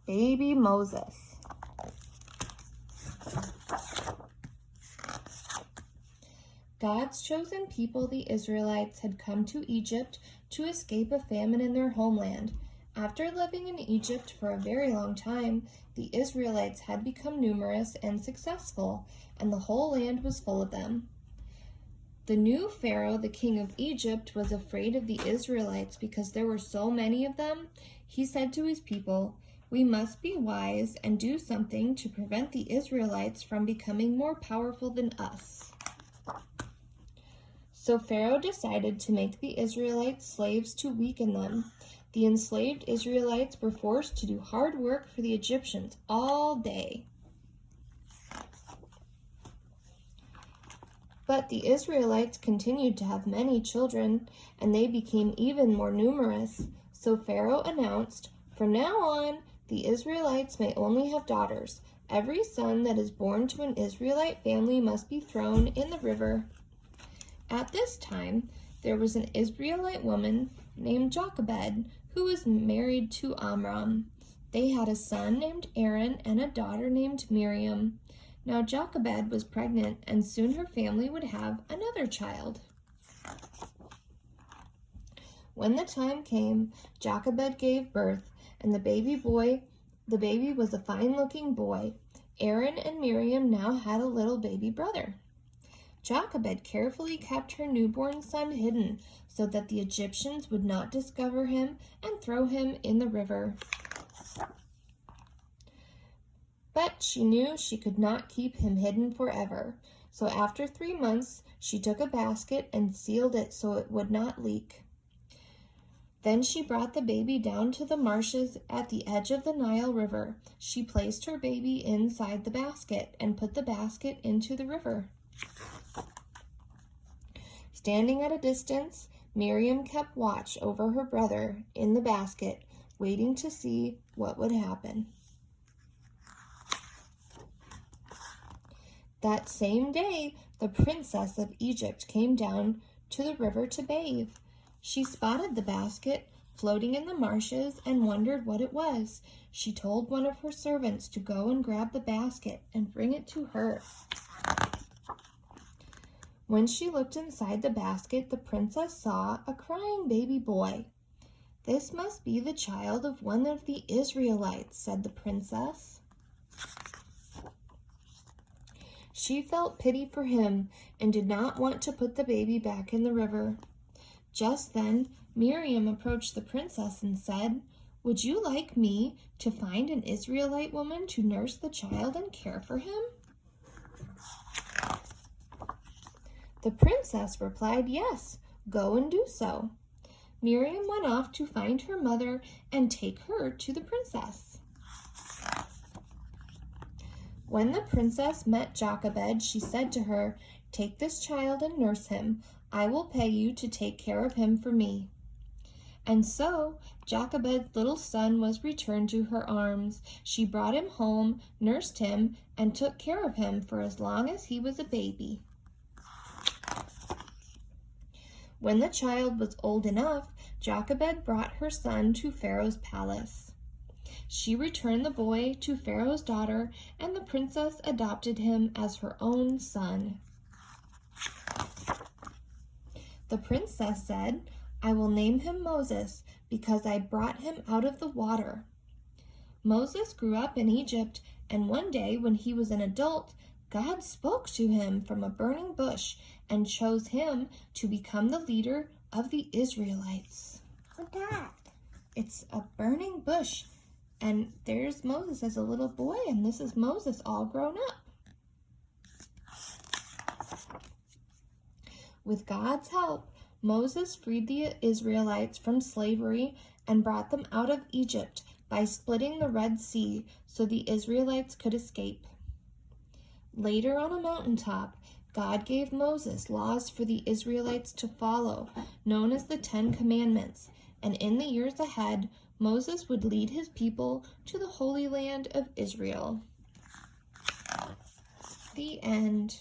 Baby Moses. God's chosen people, the Israelites, had come to Egypt to escape a famine in their homeland. After living in Egypt for a very long time, the Israelites had become numerous and successful, and the whole land was full of them. The new Pharaoh, the king of Egypt, was afraid of the Israelites because there were so many of them. He said to his people, "We must be wise and do something to prevent the Israelites from becoming more powerful than us." So Pharaoh decided to make the Israelites slaves to weaken them. The enslaved Israelites were forced to do hard work for the Egyptians all day. But the Israelites continued to have many children, and they became even more numerous. So Pharaoh announced, "From now on, the Israelites may only have daughters. Every son that is born to an Israelite family must be thrown in the river." At this time, there was an Israelite woman named Jochebed who was married to Amram. They had a son named Aaron and a daughter named Miriam. Now Jochebed was pregnant, and soon her family would have another child. When the time came, Jochebed gave birth, and the baby was a fine-looking boy. Aaron and Miriam now had a little baby brother. Jochebed carefully kept her newborn son hidden so that the Egyptians would not discover him and throw him in the river. But she knew she could not keep him hidden forever. So after 3 months, she took a basket and sealed it so it would not leak. Then she brought the baby down to the marshes at the edge of the Nile River. She placed her baby inside the basket and put the basket into the river. Standing at a distance, Miriam kept watch over her brother in the basket, waiting to see what would happen. That same day, the princess of Egypt came down to the river to bathe. She spotted the basket floating in the marshes and wondered what it was. She told one of her servants to go and grab the basket and bring it to her. When she looked inside the basket, the princess saw a crying baby boy. "This must be the child of one of the Israelites," said the princess. She felt pity for him and did not want to put the baby back in the river. Just then, Miriam approached the princess and said, "Would you like me to find an Israelite woman to nurse the child and care for him?" The princess replied, "Yes, go and do so." Miriam went off to find her mother and take her to the princess. When the princess met Jochebed, she said to her, "Take this child and nurse him. I will pay you to take care of him for me." And so Jochebed's little son was returned to her arms. She brought him home, nursed him, and took care of him for as long as he was a baby. When the child was old enough, Jochebed brought her son to Pharaoh's palace. She returned the boy to Pharaoh's daughter, and the princess adopted him as her own son. The princess said, "I will name him Moses because I brought him out of the water." Moses grew up in Egypt, and one day when he was an adult, God spoke to him from a burning bush and chose him to become the leader of the Israelites. What's that? It's a burning bush, and there's Moses as a little boy, and this is Moses all grown up. With God's help, Moses freed the Israelites from slavery and brought them out of Egypt by splitting the Red Sea so the Israelites could escape. Later on a mountaintop, God gave Moses laws for the Israelites to follow, known as the 10 Commandments, and in the years ahead, Moses would lead his people to the Holy Land of Israel. The end.